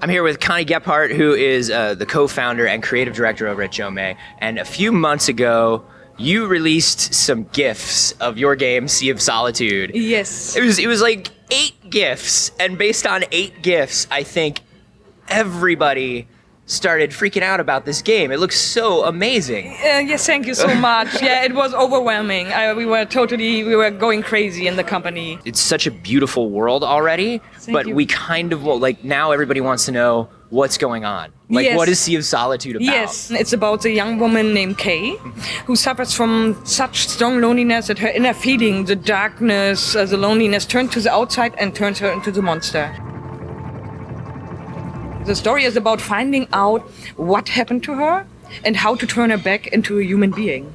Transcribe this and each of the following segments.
I'm here with Connie Gebhardt, who is the co-founder and creative director over at Jomei. And a few months ago, you released some GIFs of your game, Sea of Solitude. Yes. It was like 8 GIFs, and based on 8 GIFs, I think everybody started freaking out about this game. It looks so amazing. Yes, thank you so much. Yeah, it was overwhelming. We were going crazy in the company. It's such a beautiful world already, but we kind of, now everybody wants to know what's going on. Yes. What is Sea of Solitude about? Yes, it's about a young woman named Kay, who suffers from such strong loneliness that her inner feeling, the darkness, the loneliness, turns to the outside and turns her into the monster. The story is about finding out what happened to her and how to turn her back into a human being.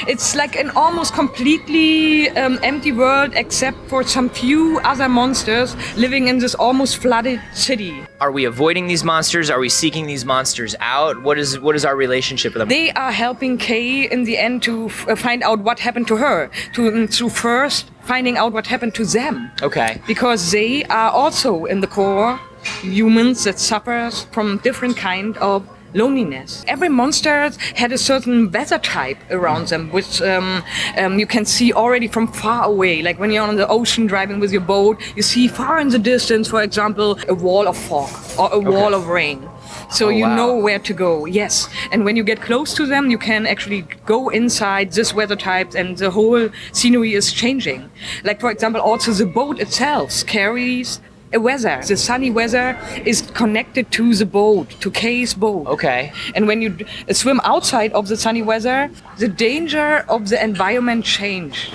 It's like an almost completely empty world except for some few other monsters living in this almost flooded city. Are we avoiding these monsters? Are we seeking these monsters out? What is our relationship with them? They are helping Kay in the end to find out what happened to her, to first finding out what happened to them. Okay. Because they are also in the core humans that suffer from different kind of loneliness. Every monster had a certain weather type around them, which you can see already from far away. Like when you're on the ocean driving with your boat, you see far in the distance, for example, a wall of fog or a wall of rain. So you know where to go, yes. And when you get close to them, you can actually go inside this weather type and the whole scenery is changing. Like, for example, also the boat itself carries a weather. The sunny weather is connected to the boat, to Kay's boat. Okay. And when you swim outside of the sunny weather, the danger of the environment change.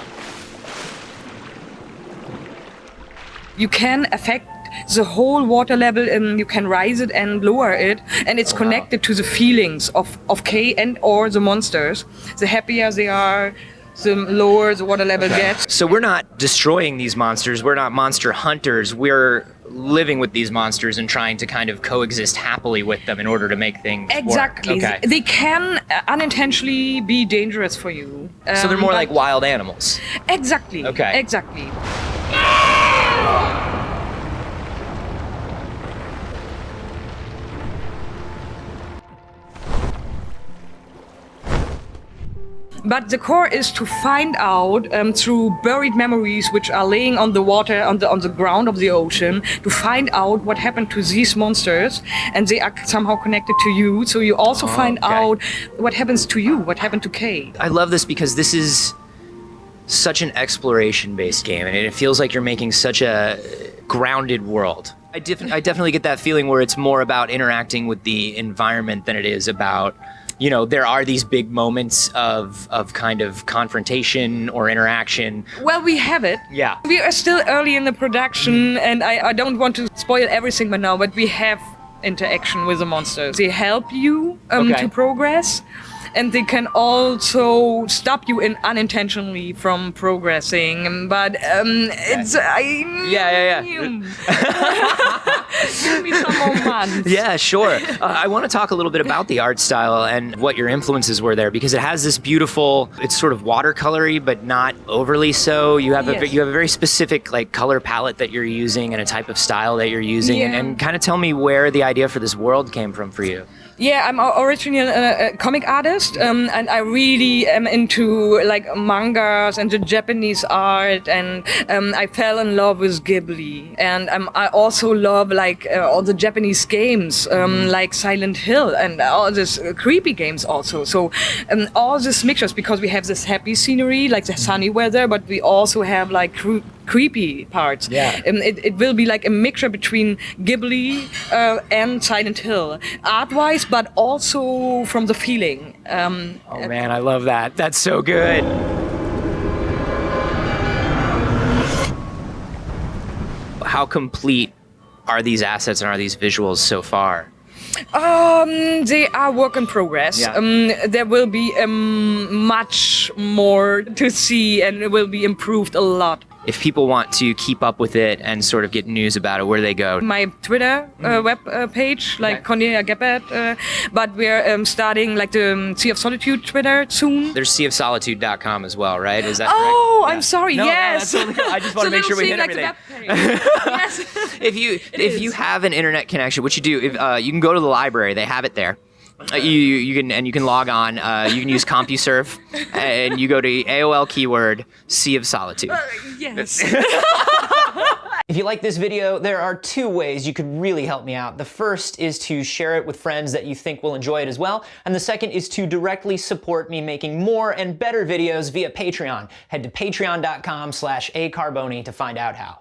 You can affect the whole water level and you can rise it and lower it, and it's connected to the feelings of Kay and or the monsters. The happier they are, the lower the water level gets. So we're not destroying these monsters, we're not monster hunters, we're living with these monsters and trying to kind of coexist happily with them in order to make things Exactly. work. Okay. They can unintentionally be dangerous for you. So they're more like wild animals. Exactly. Okay. Exactly. But the core is to find out through buried memories which are laying on the water, on the ground of the ocean, to find out what happened to these monsters, and they are somehow connected to you. So you also find out what happens to you, what happened to Kay. I love this because this is such an exploration-based game, and it feels like you're making such a grounded world. I definitely get that feeling where it's more about interacting with the environment than it is about, you know, there are these big moments of kind of confrontation or interaction. Well, we have it. Yeah. We are still early in the production, and I don't want to spoil everything by now, but we have interaction with the monsters. They help you to progress, and they can also stop you unintentionally from progressing. But it's give me some more months. Yeah, sure. I want to talk a little bit about the art style and what your influences were there, because it has this beautiful, it's sort of watercolory, but not overly so. You have a very specific like color palette that you're using and a type of style that you're using, and kind of tell me where the idea for this world came from for you. Yeah, I'm originally a comic artist, and I really am into like mangas and the Japanese art, and I fell in love with Ghibli, and I also love like all the Japanese games, like Silent Hill and all these creepy games also. So all these mixtures, because we have this happy scenery, like the sunny weather, but we also have like creepy parts. Yeah. It will be like a mixture between Ghibli and Silent Hill, art-wise, but also from the feeling. Oh man, I love that. That's so good. How complete are these assets and are these visuals so far? They are work in progress. Yeah. There will be much more to see, and it will be improved a lot. if people want to keep up with it and sort of get news about it, where do they go? My Twitter web page, like Cornelia Gebhardt, but we're starting like the Sea of Solitude Twitter soon. There's seaofsolitude.com as well, right? Is that Oh, correct? I'm sorry. No, yes. no, that's totally cool. I just want to make sure we hit everything. Yes. If you have an internet connection, what you do, you can go to the library. They have it there. You can log on. You can use CompuServe, and you go to AOL keyword Sea of Solitude. Yes. If you like this video, there are two ways you could really help me out. The first is to share it with friends that you think will enjoy it as well, and the second is to directly support me making more and better videos via Patreon. Head to patreon.com/acarboni to find out how.